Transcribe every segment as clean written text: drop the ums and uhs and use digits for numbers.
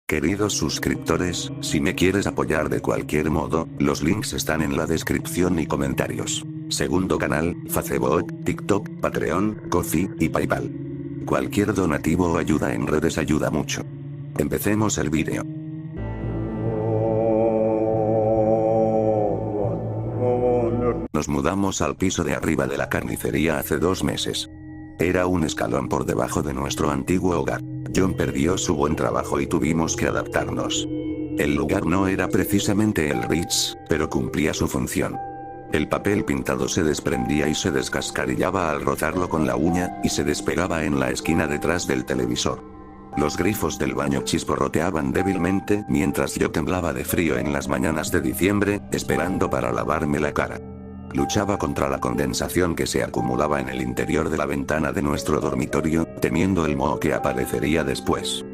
Queridos suscriptores, si me quieres apoyar de cualquier modo, los links están en la descripción y comentarios. Segundo canal, Facebook, TikTok, Patreon, Ko-fi y PayPal. Cualquier donativo o ayuda en redes ayuda mucho. Empecemos el vídeo. Nos mudamos al piso de arriba de la carnicería hace 2 meses. Era un escalón por debajo de nuestro antiguo hogar. John perdió su buen trabajo y tuvimos que adaptarnos. El lugar no era precisamente el Ritz, pero cumplía su función. El papel pintado se desprendía y se descascarillaba al rozarlo con la uña, y se despegaba en la esquina detrás del televisor. Los grifos del baño chisporroteaban débilmente mientras yo temblaba de frío en las mañanas de diciembre, esperando para lavarme la cara. Luchaba contra la condensación que se acumulaba en el interior de la ventana de nuestro dormitorio, temiendo el moho que aparecería después.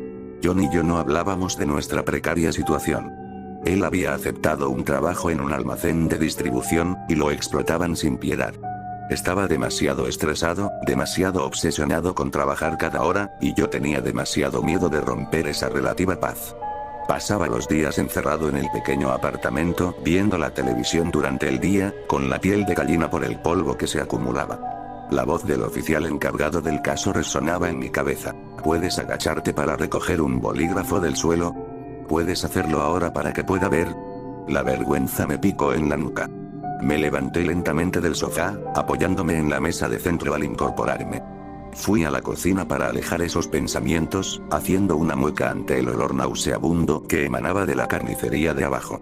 John y yo no hablábamos de nuestra precaria situación. Él había aceptado un trabajo en un almacén de distribución, y lo explotaban sin piedad. Estaba demasiado estresado, demasiado obsesionado con trabajar cada hora, y yo tenía demasiado miedo de romper esa relativa paz. Pasaba los días encerrado en el pequeño apartamento, viendo la televisión durante el día, con la piel de gallina por el polvo que se acumulaba. La voz del oficial encargado del caso resonaba en mi cabeza. ¿Puedes agacharte para recoger un bolígrafo del suelo? ¿Puedes hacerlo ahora para que pueda ver? La vergüenza me picó en la nuca. Me levanté lentamente del sofá, apoyándome en la mesa de centro al incorporarme. Fui a la cocina para alejar esos pensamientos, haciendo una mueca ante el olor nauseabundo que emanaba de la carnicería de abajo.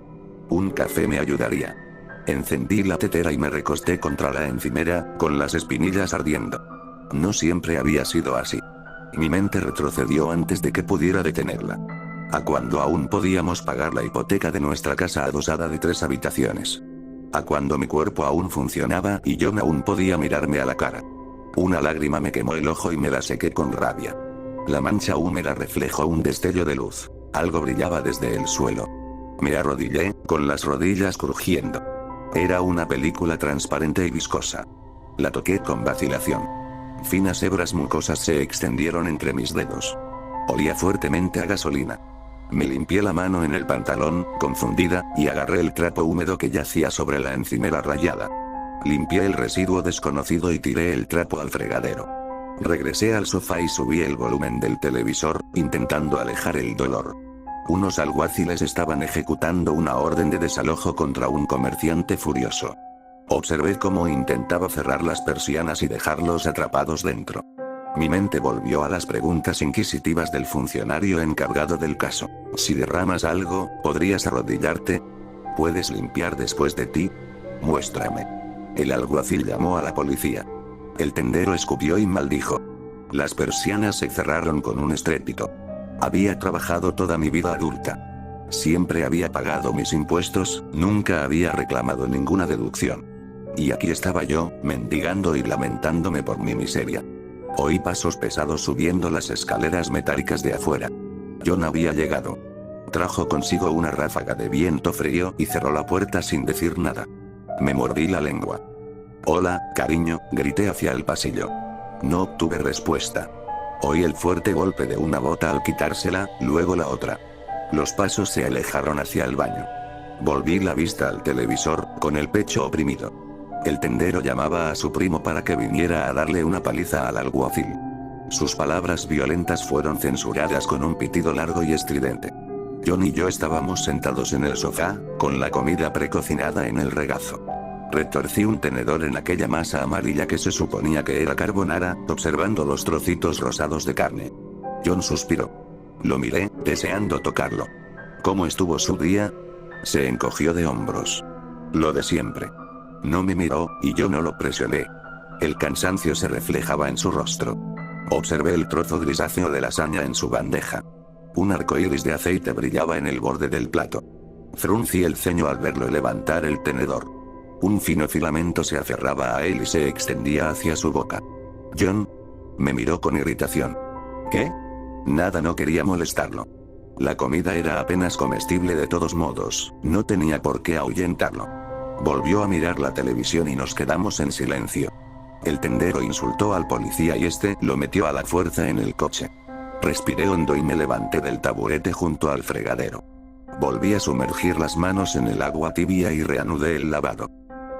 Un café me ayudaría. Encendí la tetera y me recosté contra la encimera, con las espinillas ardiendo. No siempre había sido así. Mi mente retrocedió antes de que pudiera detenerla. A cuando aún podíamos pagar la hipoteca de nuestra casa adosada de 3 habitaciones. A cuando mi cuerpo aún funcionaba y yo aún podía mirarme a la cara. Una lágrima me quemó el ojo y me la sequé con rabia. La mancha húmeda reflejó un destello de luz. Algo brillaba desde el suelo. Me arrodillé, con las rodillas crujiendo. Era una película transparente y viscosa. La toqué con vacilación. Finas hebras mucosas se extendieron entre mis dedos. Olía fuertemente a gasolina. Me limpié la mano en el pantalón, confundida, y agarré el trapo húmedo que yacía sobre la encimera rayada. Limpié el residuo desconocido y tiré el trapo al fregadero. Regresé al sofá y subí el volumen del televisor, intentando alejar el dolor. Unos alguaciles estaban ejecutando una orden de desalojo contra un comerciante furioso. Observé cómo intentaba cerrar las persianas y dejarlos atrapados dentro. Mi mente volvió a las preguntas inquisitivas del funcionario encargado del caso. Si derramas algo, ¿podrías arrodillarte? ¿Puedes limpiar después de ti? Muéstrame. El alguacil llamó a la policía. El tendero escupió y maldijo. Las persianas se cerraron con un estrépito. Había trabajado toda mi vida adulta. Siempre había pagado mis impuestos, nunca había reclamado ninguna deducción. Y aquí estaba yo, mendigando y lamentándome por mi miseria. Oí pasos pesados subiendo las escaleras metálicas de afuera. John había llegado. Trajo consigo una ráfaga de viento frío y cerró la puerta sin decir nada. Me mordí la lengua. Hola, cariño, grité hacia el pasillo. No obtuve respuesta. Oí el fuerte golpe de una bota al quitársela, luego la otra. Los pasos se alejaron hacia el baño. Volví la vista al televisor, con el pecho oprimido. El tendero llamaba a su primo para que viniera a darle una paliza al alguacil. Sus palabras violentas fueron censuradas con un pitido largo y estridente. John y yo estábamos sentados en el sofá, con la comida precocinada en el regazo. Retorcí un tenedor en aquella masa amarilla que se suponía que era carbonara, observando los trocitos rosados de carne. John suspiró. Lo miré, deseando tocarlo. ¿Cómo estuvo su día? Se encogió de hombros. Lo de siempre. No me miró, y yo no lo presioné. El cansancio se reflejaba en su rostro. Observé el trozo grisáceo de lasaña en su bandeja. Un arco iris de aceite brillaba en el borde del plato. Fruncí el ceño al verlo levantar el tenedor. Un fino filamento se aferraba a él y se extendía hacia su boca. John me miró con irritación. ¿Qué? Nada, no quería molestarlo. La comida era apenas comestible de todos modos, no tenía por qué ahuyentarlo. Volvió a mirar la televisión y nos quedamos en silencio. El tendero insultó al policía y este lo metió a la fuerza en el coche. Respiré hondo y me levanté del taburete junto al fregadero. Volví a sumergir las manos en el agua tibia y reanudé el lavado.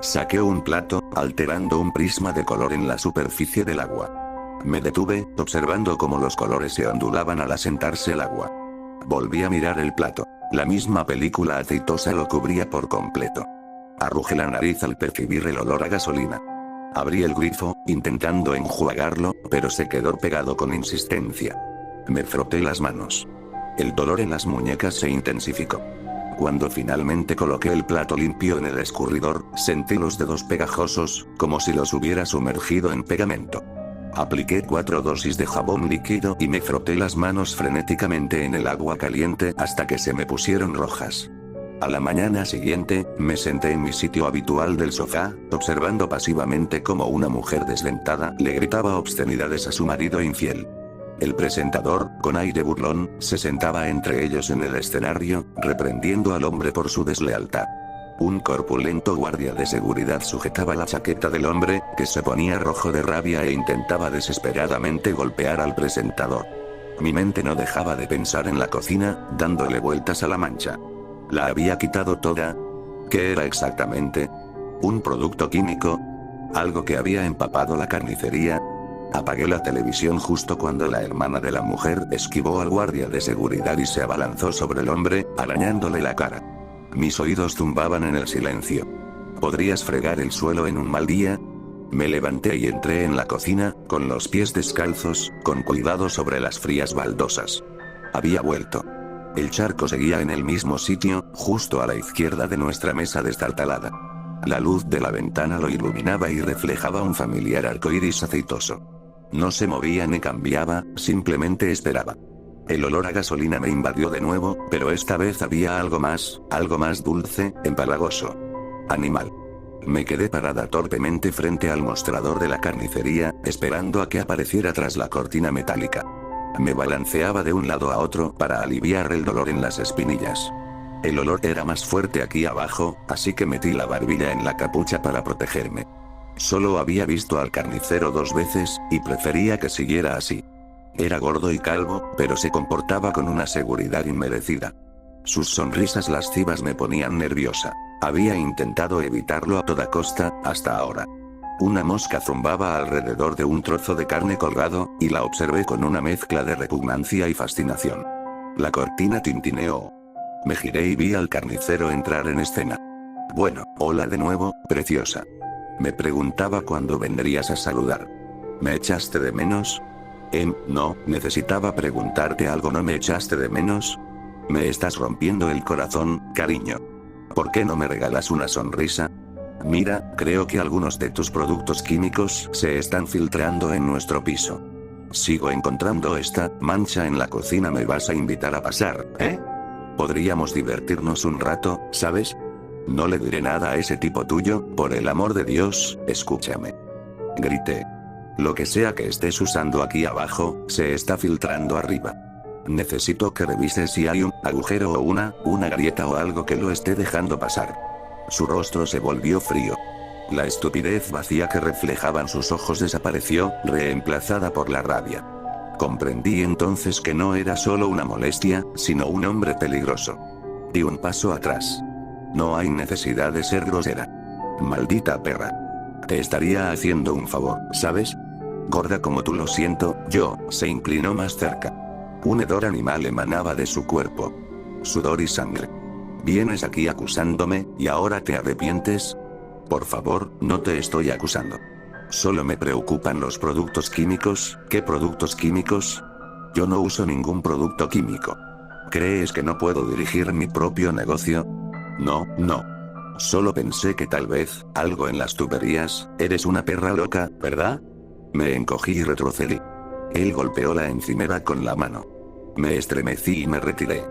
Saqué un plato, alterando un prisma de color en la superficie del agua. Me detuve, observando cómo los colores se ondulaban al asentarse el agua. Volví a mirar el plato. La misma película aceitosa lo cubría por completo. Arrugé la nariz al percibir el olor a gasolina. Abrí el grifo, intentando enjuagarlo, pero se quedó pegado con insistencia. Me froté las manos. El dolor en las muñecas se intensificó. Cuando finalmente coloqué el plato limpio en el escurridor, sentí los dedos pegajosos, como si los hubiera sumergido en pegamento. Apliqué 4 dosis de jabón líquido y me froté las manos frenéticamente en el agua caliente hasta que se me pusieron rojas. A la mañana siguiente, me senté en mi sitio habitual del sofá, observando pasivamente cómo una mujer desdentada le gritaba obscenidades a su marido infiel. El presentador, con aire burlón, se sentaba entre ellos en el escenario, reprendiendo al hombre por su deslealtad. Un corpulento guardia de seguridad sujetaba la chaqueta del hombre, que se ponía rojo de rabia e intentaba desesperadamente golpear al presentador. Mi mente no dejaba de pensar en la cocina, dándole vueltas a la mancha. ¿La había quitado toda? ¿Qué era exactamente? ¿Un producto químico? ¿Algo que había empapado la carnicería? Apagué la televisión justo cuando la hermana de la mujer esquivó al guardia de seguridad y se abalanzó sobre el hombre, arañándole la cara. Mis oídos zumbaban en el silencio. ¿Podrías fregar el suelo en un mal día? Me levanté y entré en la cocina, con los pies descalzos, con cuidado sobre las frías baldosas. Había vuelto. El charco seguía en el mismo sitio, justo a la izquierda de nuestra mesa destartalada. La luz de la ventana lo iluminaba y reflejaba un familiar arcoíris aceitoso. No se movía ni cambiaba, simplemente esperaba. El olor a gasolina me invadió de nuevo, pero esta vez había algo más dulce, empalagoso. Animal. Me quedé parada torpemente frente al mostrador de la carnicería, esperando a que apareciera tras la cortina metálica. Me balanceaba de un lado a otro para aliviar el dolor en las espinillas. El olor era más fuerte aquí abajo, así que metí la barbilla en la capucha para protegerme. Solo había visto al carnicero 2 veces, y prefería que siguiera así. Era gordo y calvo, pero se comportaba con una seguridad inmerecida. Sus sonrisas lascivas me ponían nerviosa. Había intentado evitarlo a toda costa, hasta ahora. Una mosca zumbaba alrededor de un trozo de carne colgado, y la observé con una mezcla de repugnancia y fascinación. La cortina tintineó. Me giré y vi al carnicero entrar en escena. Bueno, hola de nuevo, preciosa. Me preguntaba cuándo vendrías a saludar. ¿Me echaste de menos? No, necesitaba preguntarte algo. ¿No me echaste de menos? Me estás rompiendo el corazón, cariño. ¿Por qué no me regalas una sonrisa? Mira, creo que algunos de tus productos químicos se están filtrando en nuestro piso. Sigo encontrando esta mancha en la cocina. ¿Me vas a invitar a pasar, Podríamos divertirnos un rato, ¿sabes? No le diré nada a ese tipo tuyo, por el amor de Dios, escúchame. Grité. Lo que sea que estés usando aquí abajo, se está filtrando arriba. Necesito que revises si hay un agujero o una grieta o algo que lo esté dejando pasar. Su rostro se volvió frío. La estupidez vacía que reflejaban sus ojos desapareció, reemplazada por la rabia. Comprendí entonces que no era solo una molestia, sino un hombre peligroso. Di un paso atrás. No hay necesidad de ser grosera. Maldita perra. Te estaría haciendo un favor, ¿sabes? Gorda como tú. Lo siento, se inclinó más cerca. Un hedor animal emanaba de su cuerpo. Sudor y sangre. ¿Vienes aquí acusándome, y ahora te arrepientes? Por favor, no te estoy acusando. Solo me preocupan los productos químicos. ¿Qué productos químicos? Yo no uso ningún producto químico. ¿Crees que no puedo dirigir mi propio negocio? No. Solo pensé que tal vez, algo en las tuberías. Eres una perra loca, ¿verdad? Me encogí y retrocedí. Él golpeó la encimera con la mano. Me estremecí y me retiré.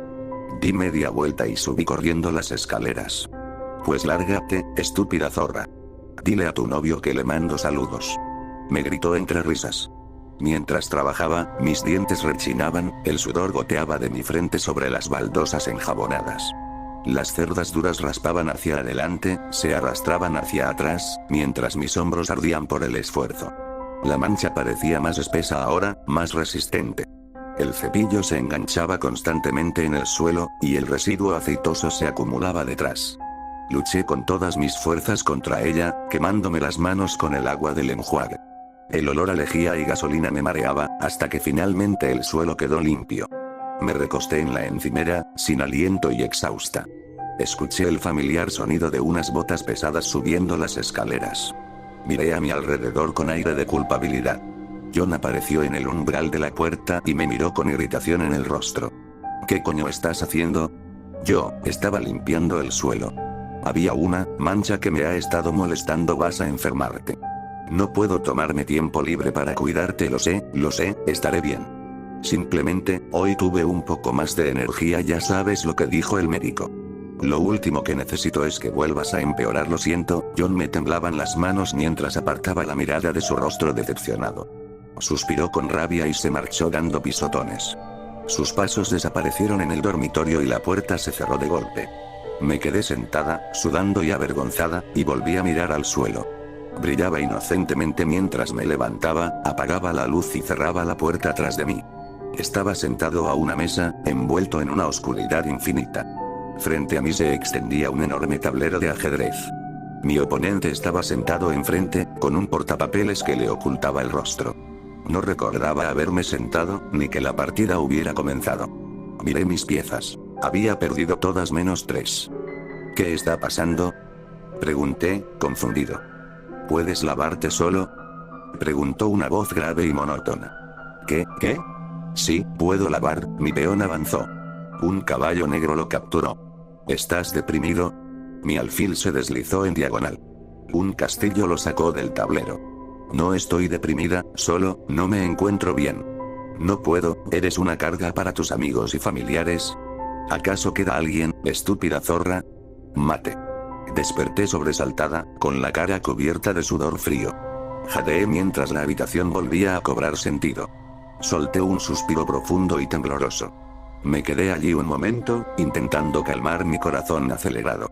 Di media vuelta y subí corriendo las escaleras. Pues lárgate, estúpida zorra. Dile a tu novio que le mando saludos. Me gritó entre risas. Mientras trabajaba, mis dientes rechinaban, el sudor goteaba de mi frente sobre las baldosas enjabonadas. Las cerdas duras raspaban hacia adelante, se arrastraban hacia atrás, mientras mis hombros ardían por el esfuerzo. La mancha parecía más espesa ahora, más resistente. El cepillo se enganchaba constantemente en el suelo, y el residuo aceitoso se acumulaba detrás. Luché con todas mis fuerzas contra ella, quemándome las manos con el agua del enjuague. El olor a lejía y gasolina me mareaba, hasta que finalmente el suelo quedó limpio. Me recosté en la encimera, sin aliento y exhausta. Escuché el familiar sonido de unas botas pesadas subiendo las escaleras. Miré a mi alrededor con aire de culpabilidad. John apareció en el umbral de la puerta y me miró con irritación en el rostro. ¿Qué coño estás haciendo? Yo estaba limpiando el suelo. Había una mancha que me ha estado molestando. Vas a enfermarte. No puedo tomarme tiempo libre para cuidarte. Lo sé, estaré bien. Simplemente, hoy tuve un poco más de energía. Ya sabes lo que dijo el médico. Lo último que necesito es que vuelvas a empeorar. Lo siento. John me temblaban las manos mientras apartaba la mirada de su rostro decepcionado. Suspiró con rabia y se marchó dando pisotones. Sus pasos desaparecieron en el dormitorio y la puerta se cerró de golpe. Me quedé sentada, sudando y avergonzada, y volví a mirar al suelo. Brillaba inocentemente mientras me levantaba, apagaba la luz y cerraba la puerta tras de mí. Estaba sentado a una mesa, envuelto en una oscuridad infinita. Frente a mí se extendía un enorme tablero de ajedrez. Mi oponente estaba sentado enfrente, con un portapapeles que le ocultaba el rostro. No recordaba haberme sentado, ni que la partida hubiera comenzado. Miré mis piezas. Había perdido todas menos 3. ¿Qué está pasando? Pregunté, confundido. ¿Puedes lavarte solo? Preguntó una voz grave y monótona. ¿Qué? Sí, puedo lavar. Mi peón avanzó. Un caballo negro lo capturó. ¿Estás deprimido? Mi alfil se deslizó en diagonal. Un castillo lo sacó del tablero. No estoy deprimida, solo, no me encuentro bien. No puedo, eres una carga para tus amigos y familiares. ¿Acaso queda alguien, estúpida zorra? Mate. Desperté sobresaltada, con la cara cubierta de sudor frío. Jadeé mientras la habitación volvía a cobrar sentido. Solté un suspiro profundo y tembloroso. Me quedé allí un momento, intentando calmar mi corazón acelerado.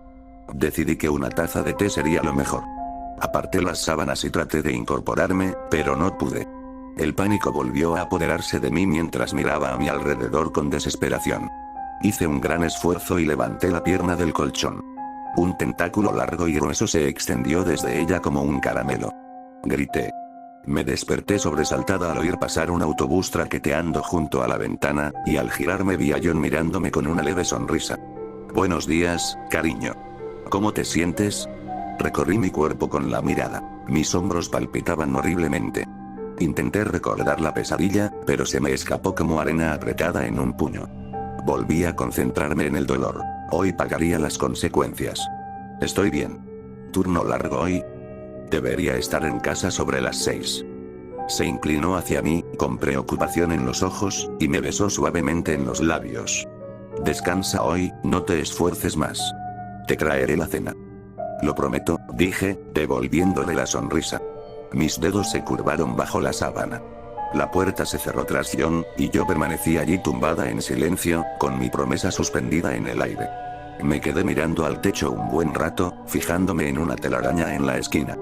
Decidí que una taza de té sería lo mejor. Aparté las sábanas y traté de incorporarme, pero no pude. El pánico volvió a apoderarse de mí mientras miraba a mi alrededor con desesperación. Hice un gran esfuerzo y levanté la pierna del colchón. Un tentáculo largo y grueso se extendió desde ella como un caramelo. Grité. Me desperté sobresaltada al oír pasar un autobús traqueteando junto a la ventana, y al girarme vi a John mirándome con una leve sonrisa. Buenos días, cariño. ¿Cómo te sientes? Recorrí mi cuerpo con la mirada. Mis hombros palpitaban horriblemente. Intenté recordar la pesadilla, pero se me escapó como arena apretada en un puño. Volví a concentrarme en el dolor. Hoy pagaría las consecuencias. Estoy bien. Turno largo hoy. Debería estar en casa sobre las 6. Se inclinó hacia mí, con preocupación en los ojos, y me besó suavemente en los labios. Descansa hoy, no te esfuerces más. Te traeré la cena. Lo prometo, dije, devolviéndole la sonrisa. Mis dedos se curvaron bajo la sábana. La puerta se cerró tras John, y yo permanecí allí tumbada en silencio, con mi promesa suspendida en el aire. Me quedé mirando al techo un buen rato, fijándome en una telaraña en la esquina.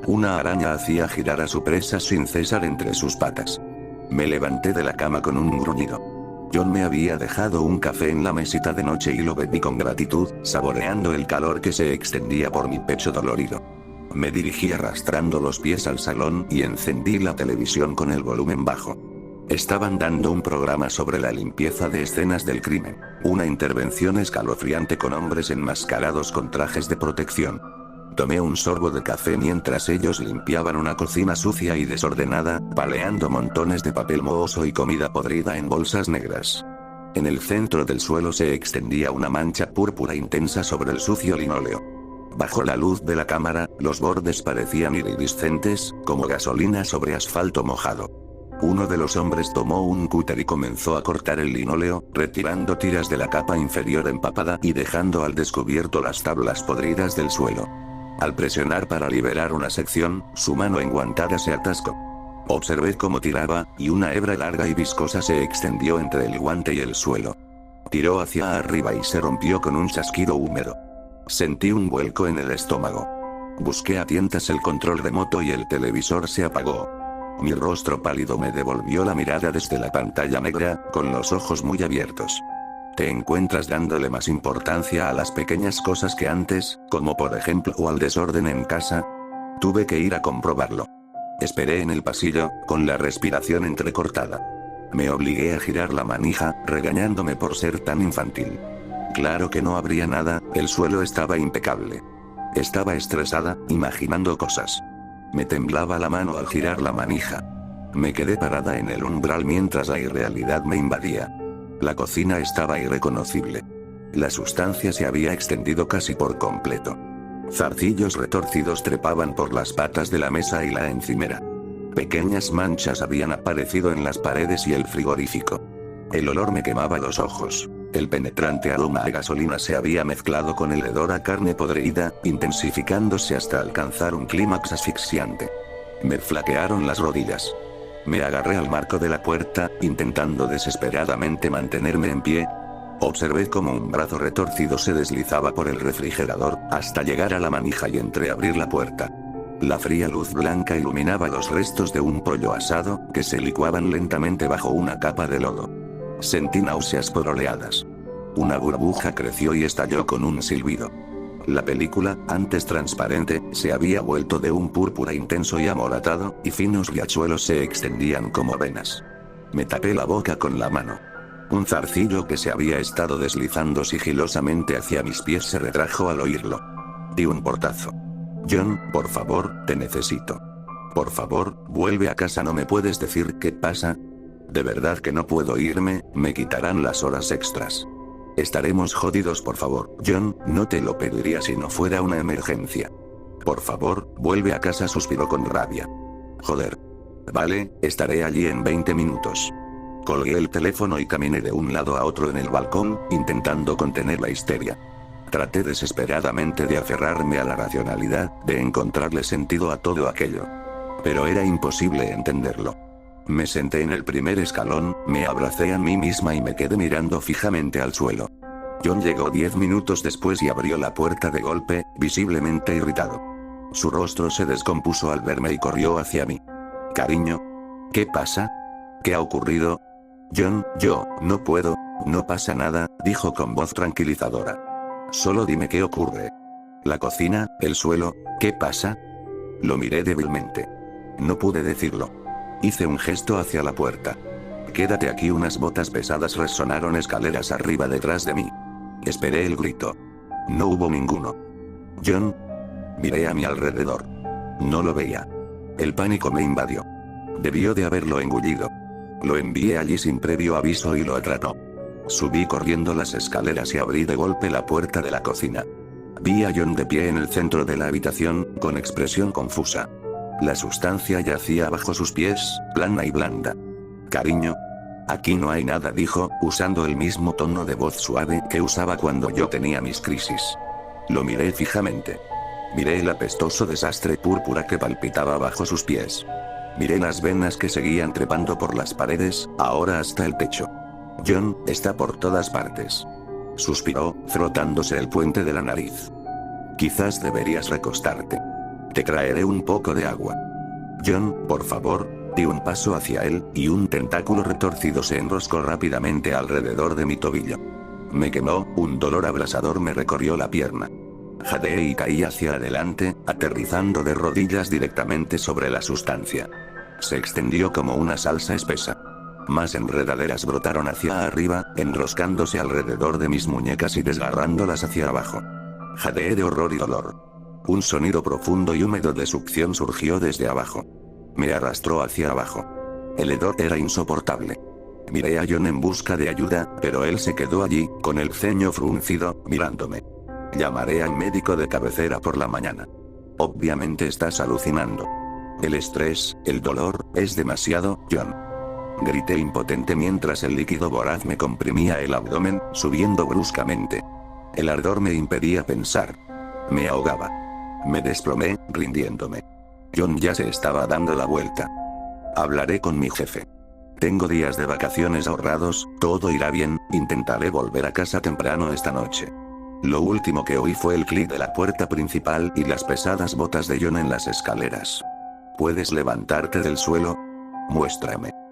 Una araña hacía girar a su presa sin cesar entre sus patas. Me levanté de la cama con un gruñido. John me había dejado un café en la mesita de noche y lo bebí con gratitud, saboreando el calor que se extendía por mi pecho dolorido. Me dirigí arrastrando los pies al salón y encendí la televisión con el volumen bajo. Estaban dando un programa sobre la limpieza de escenas del crimen, una intervención escalofriante con hombres enmascarados con trajes de protección. Tomé un sorbo de café mientras ellos limpiaban una cocina sucia y desordenada, paleando montones de papel mohoso y comida podrida en bolsas negras. En el centro del suelo se extendía una mancha púrpura intensa sobre el sucio linóleo. Bajo la luz de la cámara, los bordes parecían iridiscentes, como gasolina sobre asfalto mojado. Uno de los hombres tomó un cúter y comenzó a cortar el linóleo, retirando tiras de la capa inferior empapada y dejando al descubierto las tablas podridas del suelo. Al presionar para liberar una sección, su mano enguantada se atascó. Observé cómo tiraba, y una hebra larga y viscosa se extendió entre el guante y el suelo. Tiró hacia arriba y se rompió con un chasquido húmedo. Sentí un vuelco en el estómago. Busqué a tientas el control remoto y el televisor se apagó. Mi rostro pálido me devolvió la mirada desde la pantalla negra, con los ojos muy abiertos. ¿Te encuentras dándole más importancia a las pequeñas cosas que antes, como por ejemplo al desorden en casa? Tuve que ir a comprobarlo. Esperé en el pasillo, con la respiración entrecortada. Me obligué a girar la manija, regañándome por ser tan infantil. Claro que no habría nada, el suelo estaba impecable. Estaba estresada, imaginando cosas. Me temblaba la mano al girar la manija. Me quedé parada en el umbral mientras la irrealidad me invadía. La cocina estaba irreconocible. La sustancia se había extendido casi por completo. Zarcillos retorcidos trepaban por las patas de la mesa y la encimera. Pequeñas manchas habían aparecido en las paredes y el frigorífico. El olor me quemaba los ojos. El penetrante aroma a gasolina se había mezclado con el hedor a carne podrida, intensificándose hasta alcanzar un clímax asfixiante. Me flaquearon las rodillas. Me agarré al marco de la puerta, intentando desesperadamente mantenerme en pie. Observé cómo un brazo retorcido se deslizaba por el refrigerador, hasta llegar a la manija y entreabrir la puerta. La fría luz blanca iluminaba los restos de un pollo asado, que se licuaban lentamente bajo una capa de lodo. Sentí náuseas por oleadas. Una burbuja creció y estalló con un silbido. La película, antes transparente, se había vuelto de un púrpura intenso y amoratado, y finos riachuelos se extendían como venas. Me tapé la boca con la mano. Un zarcillo que se había estado deslizando sigilosamente hacia mis pies se retrajo al oírlo. Di un portazo. John, por favor, te necesito. Por favor, vuelve a casa. ¿No me puedes decir qué pasa? De verdad que no puedo irme, me quitarán las horas extras. Estaremos jodidos. Por favor, John, no te lo pediría si no fuera una emergencia. Por favor, vuelve a casa, suspiró con rabia. Joder. Vale, estaré allí en 20 minutos. Colgué el teléfono y caminé de un lado a otro en el balcón, intentando contener la histeria. Traté desesperadamente de aferrarme a la racionalidad, de encontrarle sentido a todo aquello. Pero era imposible entenderlo. Me senté en el primer escalón, me abracé a mí misma y me quedé mirando fijamente al suelo. John llegó 10 minutos después y abrió la puerta de golpe, visiblemente irritado. Su rostro se descompuso al verme y corrió hacia mí. Cariño. ¿Qué pasa? ¿Qué ha ocurrido? John, yo, no puedo, no pasa nada, dijo con voz tranquilizadora. Solo dime qué ocurre. La cocina, el suelo, ¿qué pasa? Lo miré débilmente. No pude decirlo. Hice un gesto hacia la puerta. Quédate aquí. Unas botas pesadas resonaron escaleras arriba detrás de mí. Esperé el grito. No hubo ninguno. John. Miré a mi alrededor. No lo veía. El pánico me invadió. Debió de haberlo engullido. Lo envié allí sin previo aviso y lo atrapó. Subí corriendo las escaleras y abrí de golpe la puerta de la cocina. Vi a John de pie en el centro de la habitación, con expresión confusa. La sustancia yacía bajo sus pies, plana y blanda. Cariño. Aquí no hay nada, dijo, usando el mismo tono de voz suave que usaba cuando yo tenía mis crisis. Lo miré fijamente. Miré el apestoso desastre púrpura que palpitaba bajo sus pies. Miré las venas que seguían trepando por las paredes, ahora hasta el techo. John, está por todas partes. Suspiró, frotándose el puente de la nariz. Quizás deberías recostarte. Te traeré un poco de agua. John, por favor. Di un paso hacia él, y un tentáculo retorcido se enroscó rápidamente alrededor de mi tobillo. Me quemó, un dolor abrasador me recorrió la pierna. Jadeé y caí hacia adelante, aterrizando de rodillas directamente sobre la sustancia. Se extendió como una salsa espesa. Más enredaderas brotaron hacia arriba, enroscándose alrededor de mis muñecas y desgarrándolas hacia abajo. Jadeé de horror y dolor. Un sonido profundo y húmedo de succión surgió desde abajo. Me arrastró hacia abajo. El hedor era insoportable. Miré a John en busca de ayuda, pero él se quedó allí, con el ceño fruncido, mirándome. Llamaré al médico de cabecera por la mañana. Obviamente estás alucinando. El estrés, el dolor, es demasiado, John. Grité impotente mientras el líquido voraz me comprimía el abdomen, subiendo bruscamente. El ardor me impedía pensar. Me ahogaba. Me desplomé, rindiéndome. John ya se estaba dando la vuelta. Hablaré con mi jefe. Tengo días de vacaciones ahorrados, todo irá bien, intentaré volver a casa temprano esta noche. Lo último que oí fue el clic de la puerta principal y las pesadas botas de John en las escaleras. ¿Puedes levantarte del suelo? Muéstrame.